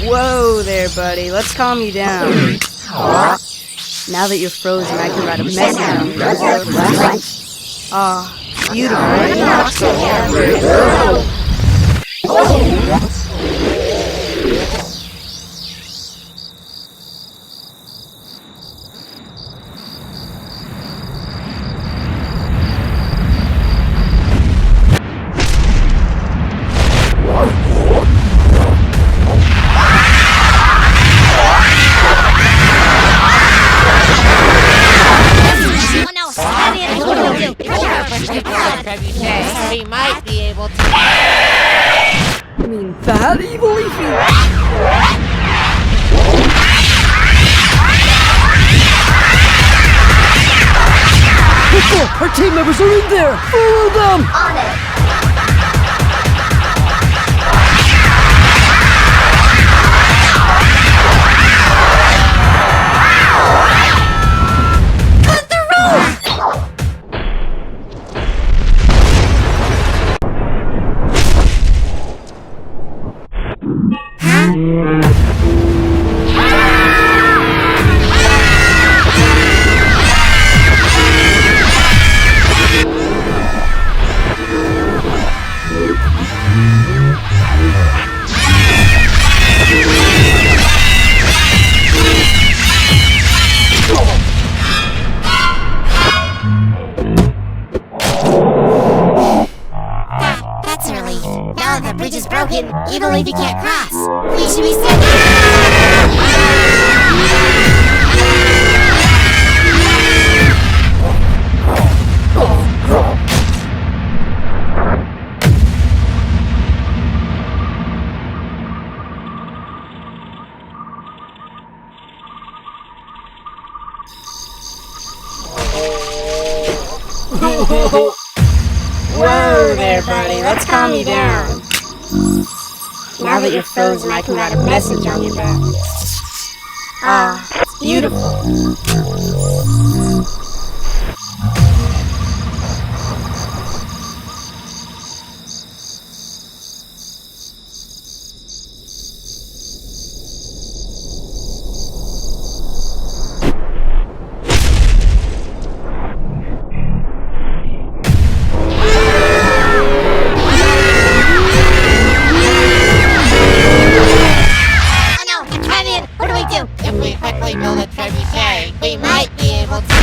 Whoa there, buddy. Let's calm you down. Now that you're frozen, I can write a message on your back. Ah, beautiful. We might be able to. You mean that, evil Leafy? Our team members are in there! Follow them! On it! That's early. Now that the bridge is broken, Evil Leafy can't cross. We should be safe. Whoa there, buddy. Let's calm you down. Now that you're frozen, I can write a message on your back. Ah, it's beautiful. If we quickly build a trebuchet, we might be able to.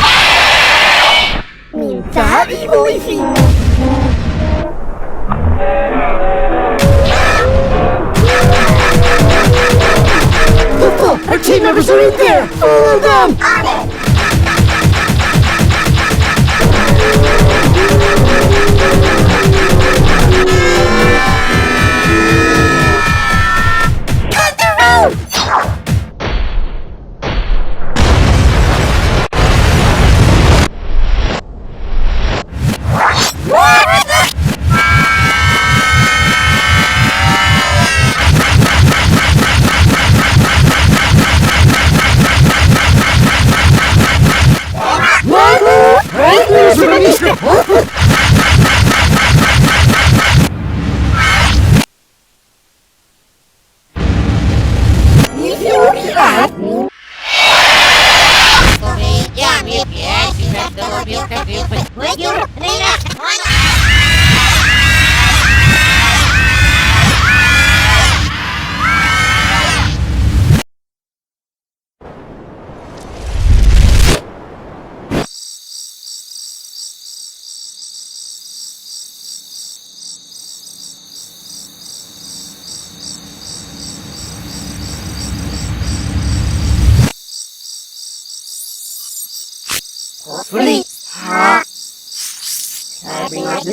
Mean that, evil Leafy? Our team members are in there! Follow them! On it!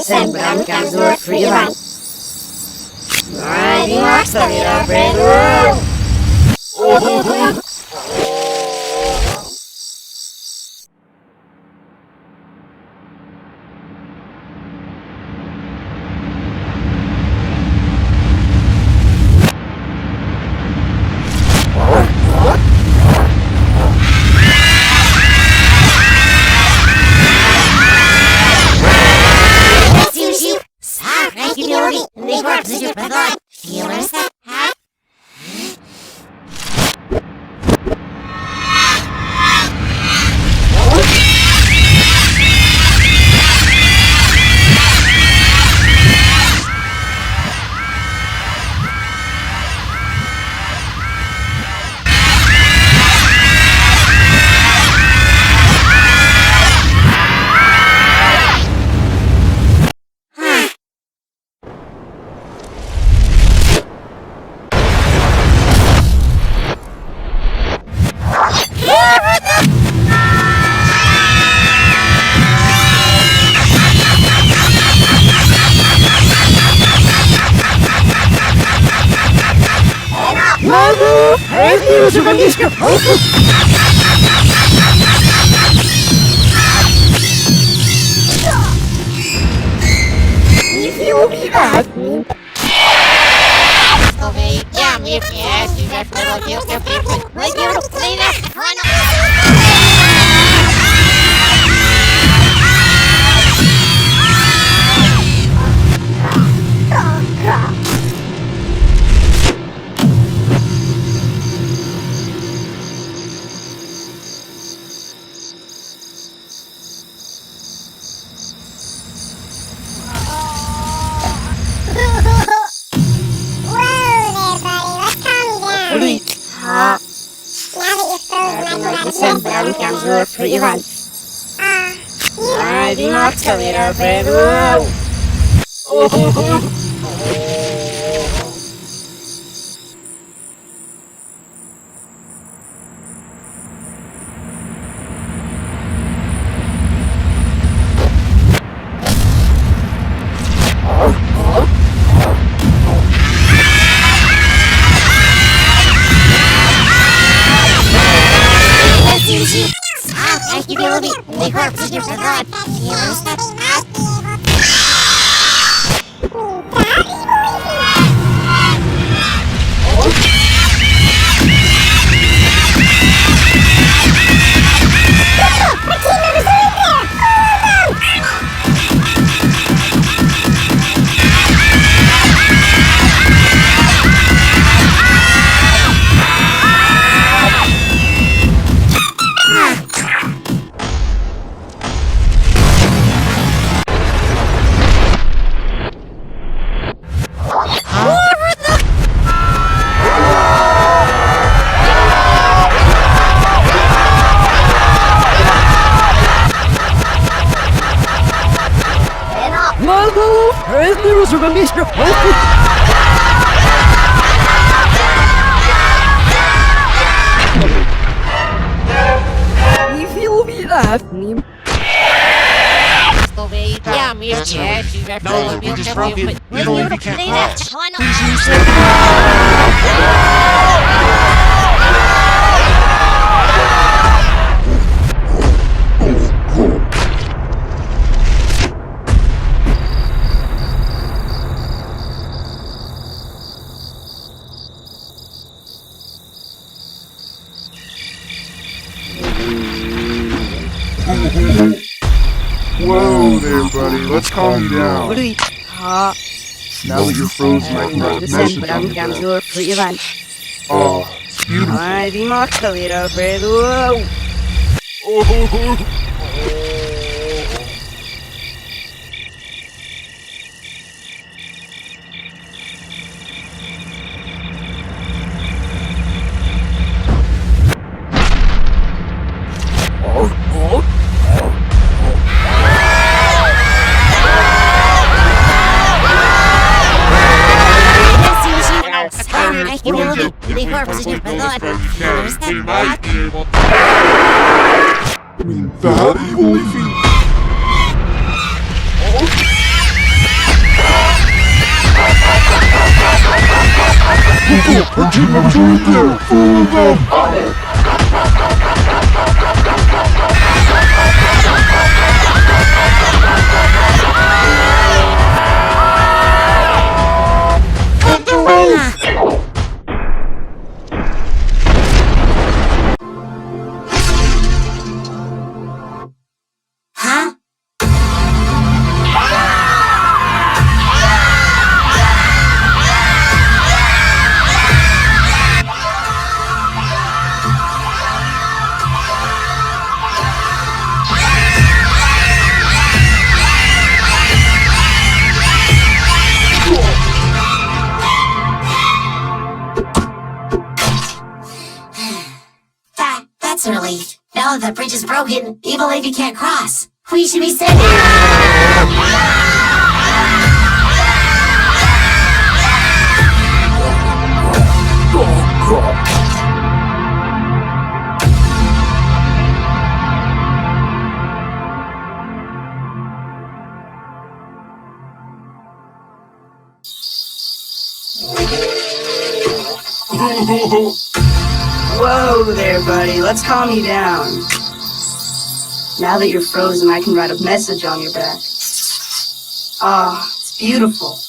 Sembram comes with free lunch. Mighty Max the little brave. Leafy will be back. Sembram comes with free lunch. Mighty Max the little brave. Leafy will be back. No, the bridge is broken. We believe we can't cross. Whoa there, buddy. Let's calm you down. Now that you're frozen, I can write a message on your comes back. with free lunch. Oh, it's beautiful. Mighty Max the little brave. I mean, that evil Leafy? Our team members are in there! Follow them! Huh? That's a relief. Now that the bridge is broken, evil Leafy can't cross. We should be safe. Whoa there, buddy. Let's calm you down. Now that you're frozen, I can write a message on your back. Ah, it's beautiful.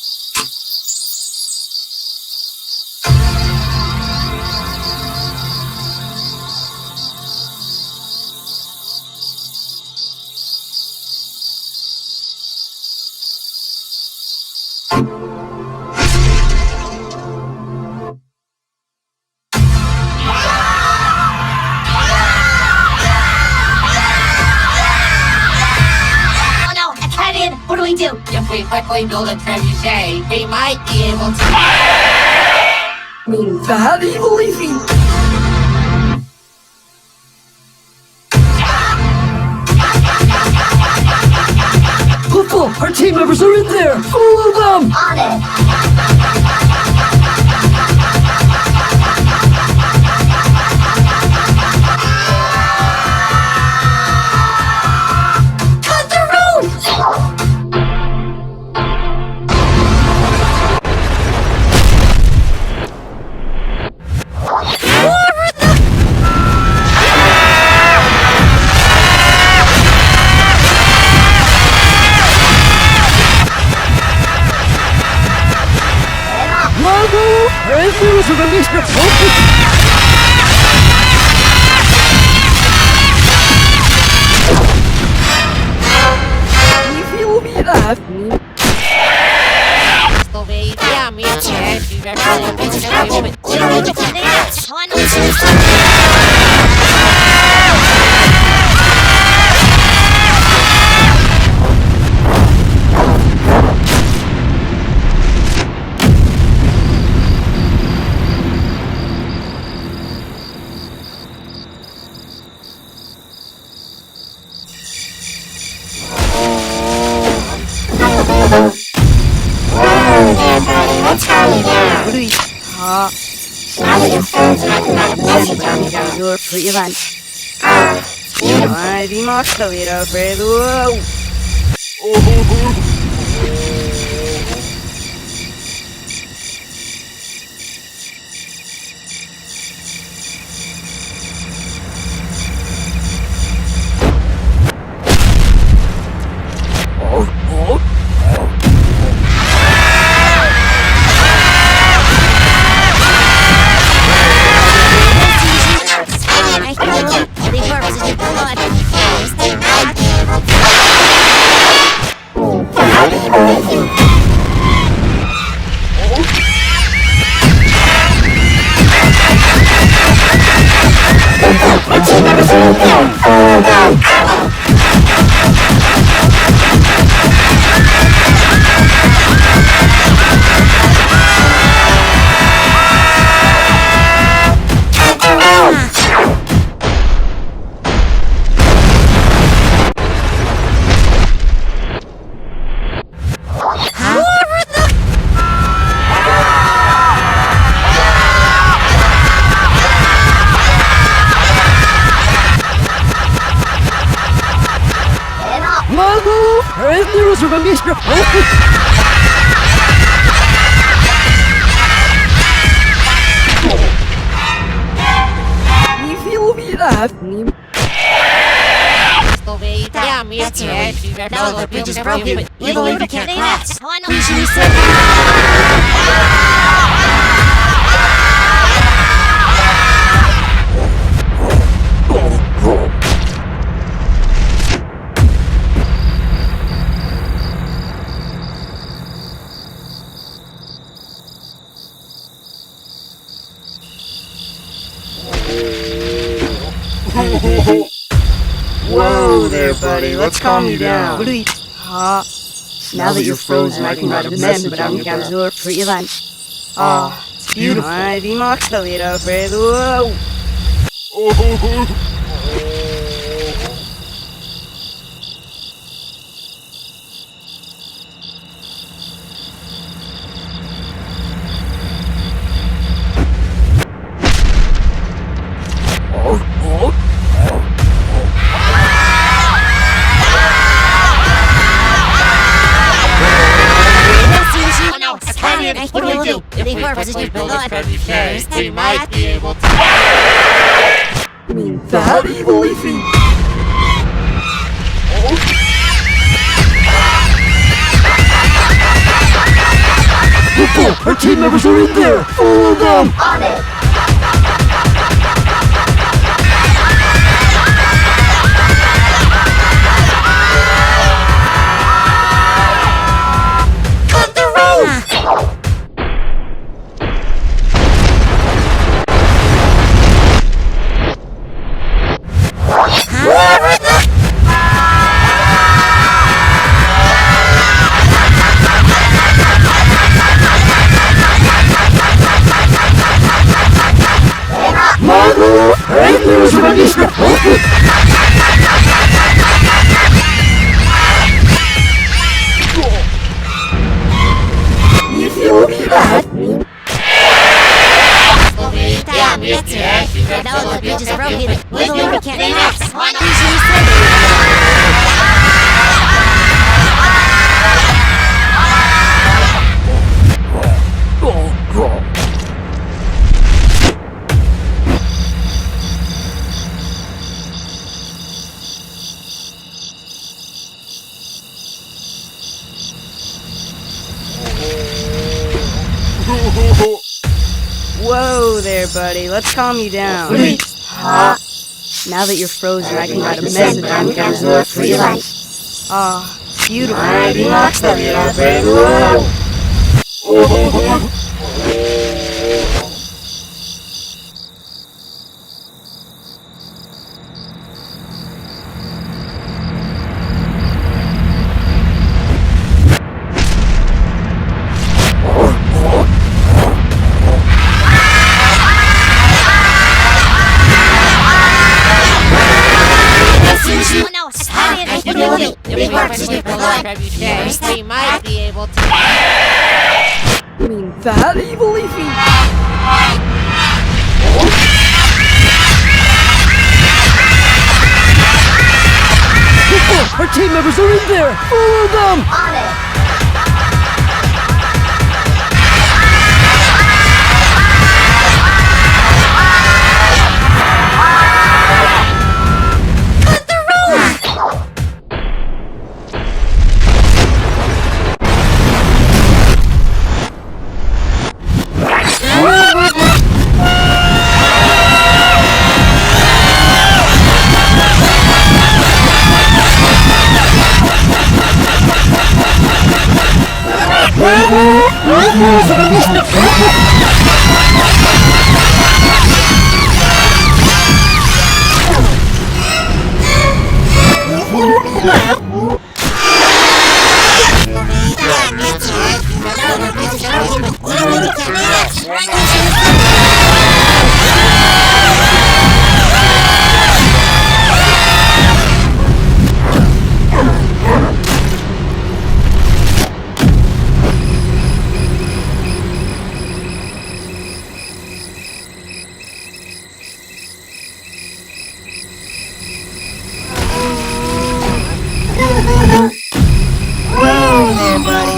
What do we do? If we quickly build a trebuchet, we might be able to... Bad evil Leafy! Football! Our team members are in there! Follow them! On it! Cut the road! Leafy will be left. Yeah, me too. The bridge is broken. Evil Leafy can't cross. Let's calm you down. Now that you're frozen, I can write a message on your back. You're free lunch. Beautiful. 参りました、ウィラフレード。that. That's right. Now that the bridge is broken, even Leafy can't cross. Please should we say Whoa there, buddy. Let's calm you down. Now that you're frozen, I can write a message on your absorb for your lunch. It's beautiful. Di Max Talito, Fredo. what do we do? If they were positioned below it, They might be able to. That evil Leafy. Our team members are in there! Follow them! on it. Now that the bridge is broken, even Leafy can't cross. Please should we say Whoa there, buddy. Let's calm you down. Now that you're frozen, I can write a message on your absorb for your lunch. It's beautiful. Di Max Talito, Fredo. what do we do? If they were positioned below it, They might be able to. That evil Leafy. Our team members are in there! Follow them! on it.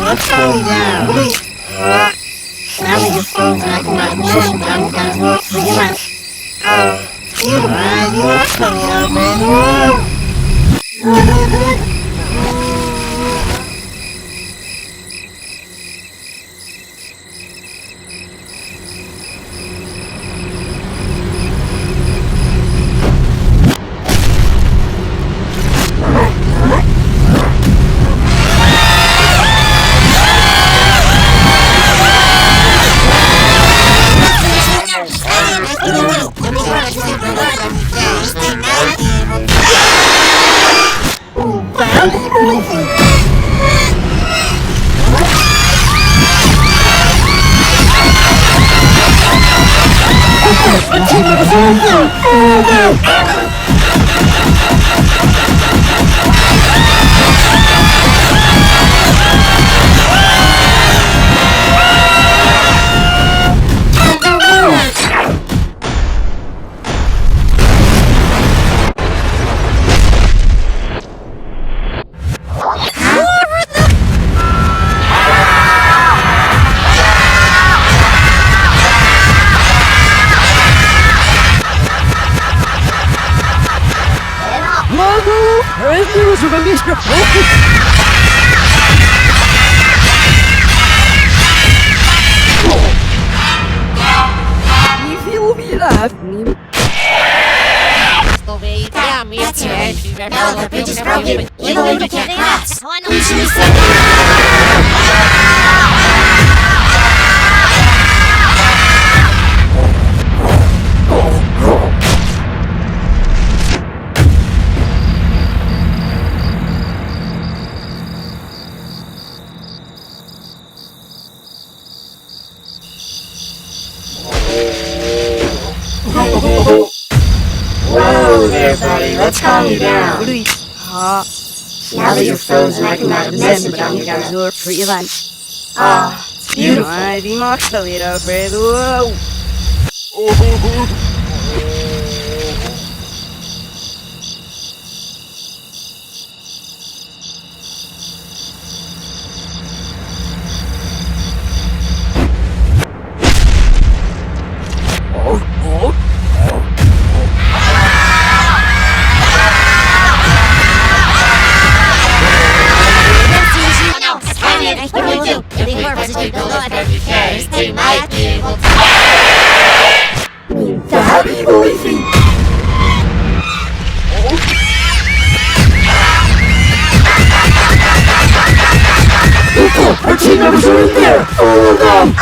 Let's calm down. Now that you're frozen, I can write a message on your absorb for your lunch. It's beautiful. Leafy will be left. Yeah, me too. Now the bridge is broken. Evil Leafy can't cross. Whoa there, buddy. Let's calm you down. Now that you're frozen, I can write a message on your back. Ah, it's beautiful. They might be able to. That evil Leafy. Our team members are in there! Follow them!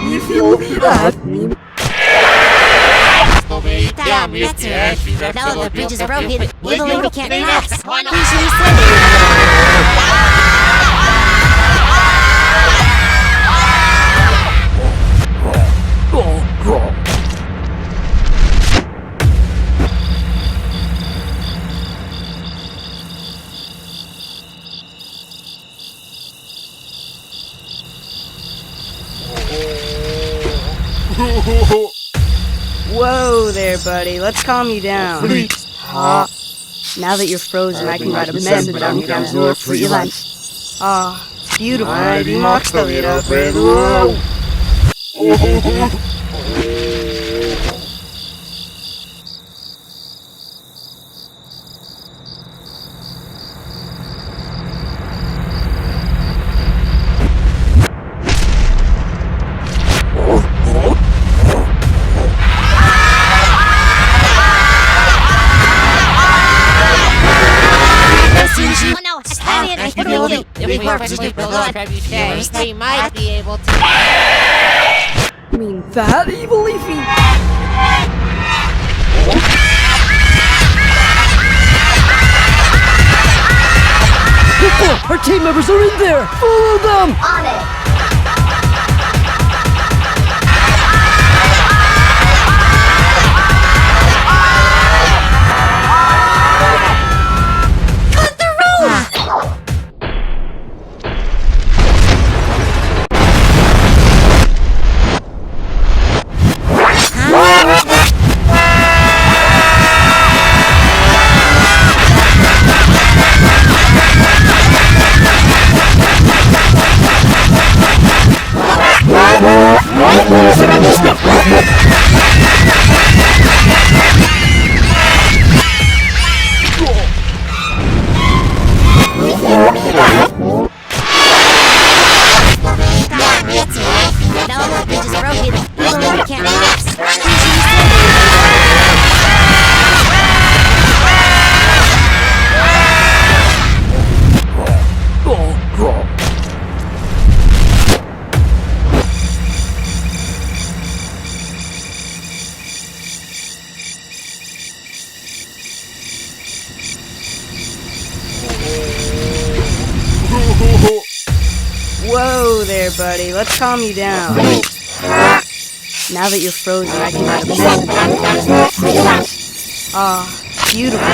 You feel me that? Yeah, me too. Now the bridge is broken. Evil Leafy can't cross. Whoa there, buddy. Let's calm you down. Now that you're frozen, I can write a message on your back. Ah, it's beautiful. They might be able to. You mean that evil Leafy? team members are in there! Follow them! On it. Whoa there, buddy. Let's calm you down. Now that you're frozen, I can ride a mess. Ah, beautiful.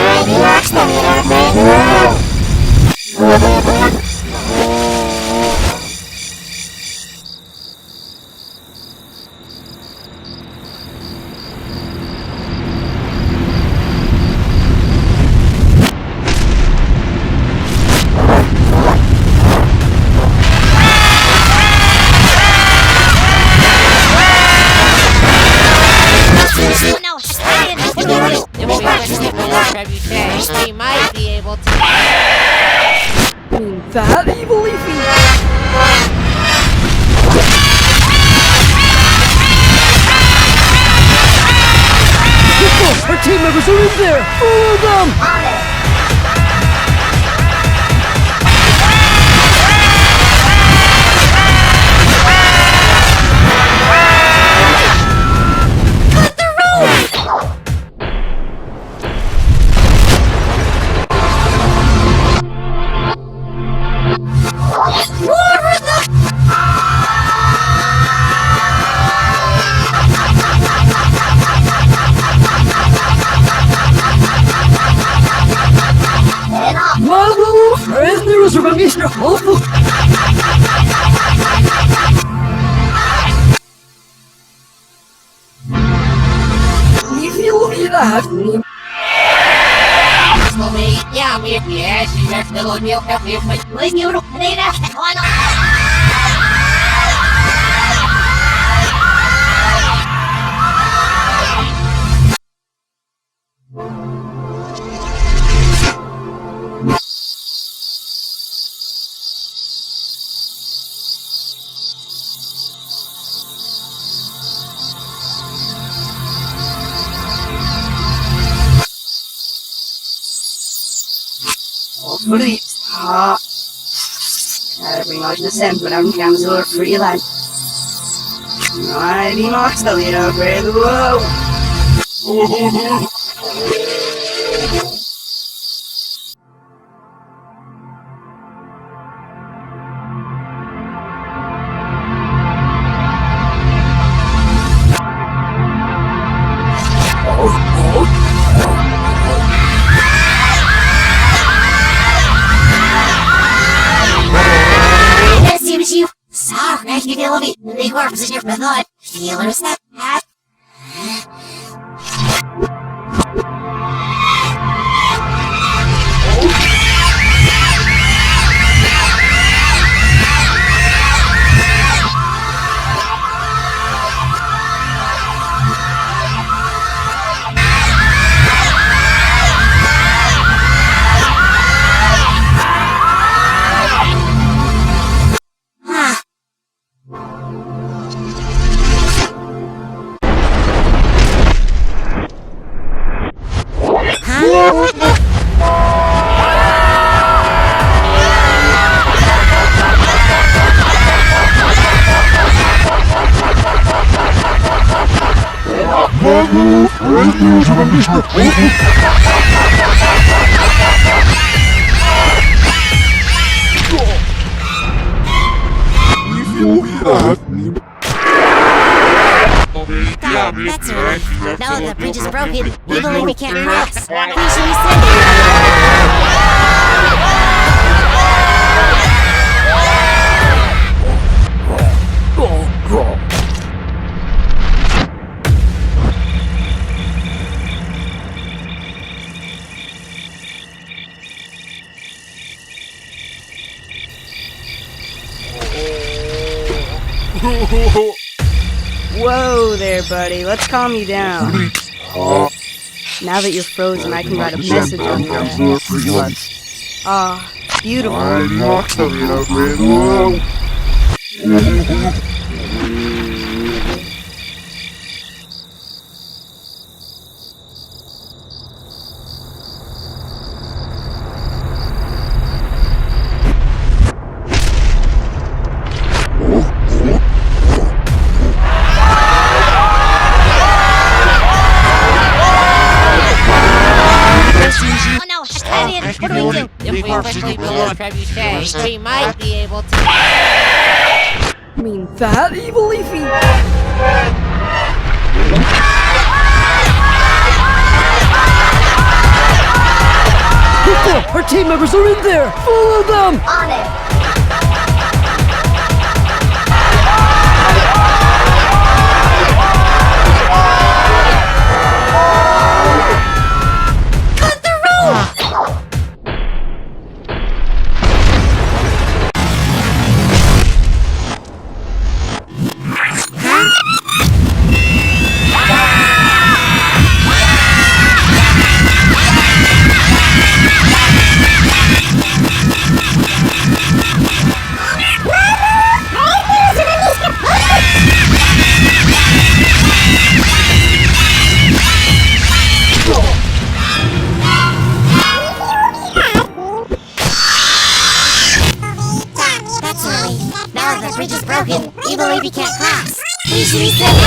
We might be able to. That evil Leafy! Quick, our team members are in there! Follow them! On it. Mr. Awful! Leafy, look at that! Yeah, me, yeah, she's just a little milk up here, but leave you to clean up. Why not? Please. Everyone descend, but I'm comes over freelance. I be Max the leader, brave whoa. Big worms in your blood. Feelers that hat. That's a relief. Now that the bridge is broken, evil Leafy can't cross. Who should we send? Whoa there, buddy. Let's calm you down. Now that you're frozen, I can write a message on your back. Ah, beautiful. Oh no, Italian, what do we do? If we quickly build a trebuchet, we might be able to... You mean that, evil Leafy? Our team members are in there! Follow them! On it. Now the bridge is broken, evil Leafy can't cross. Who should we send?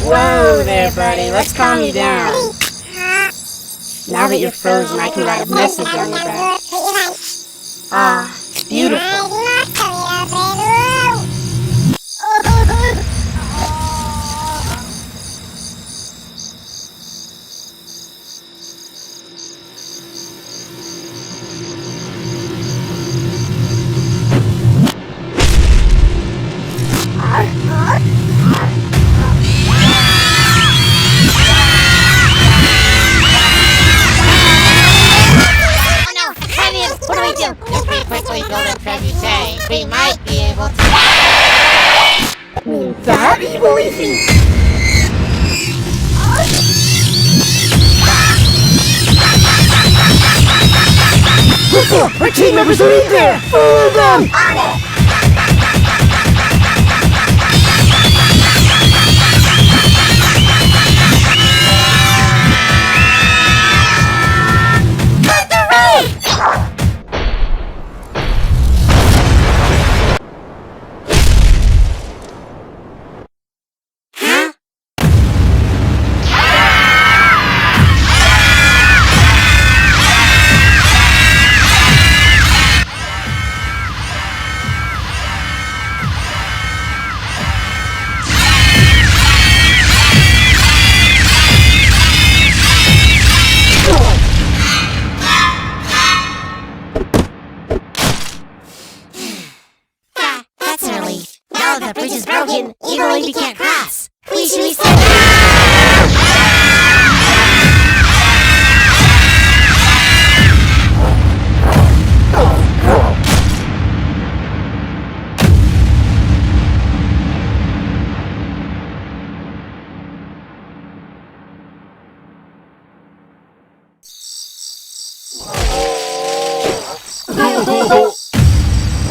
Whoa there, buddy. Let's calm you down. Now that you're frozen, I can write a message on your back. Ah, beautiful. What do we do? If we quickly build a trebuchet, we might be able to... That, evil Leafy? Our team members are in there! Follow them! On it. That's a relief. Now the bridge is broken, evil Leafy can't cross. Who should we send?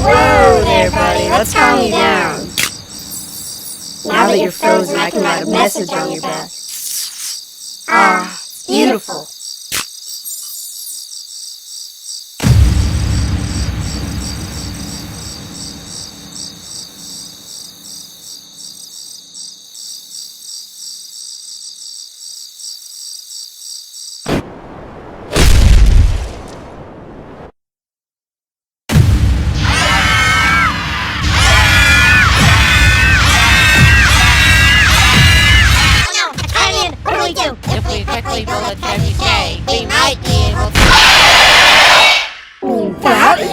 Whoa there, buddy. Let's calm you down. Now that you're frozen, I can write a message on your back. Ah, beautiful.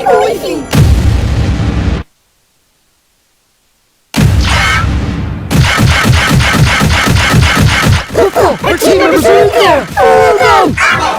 Careful, Leafy! Our team members are in there! Follow them!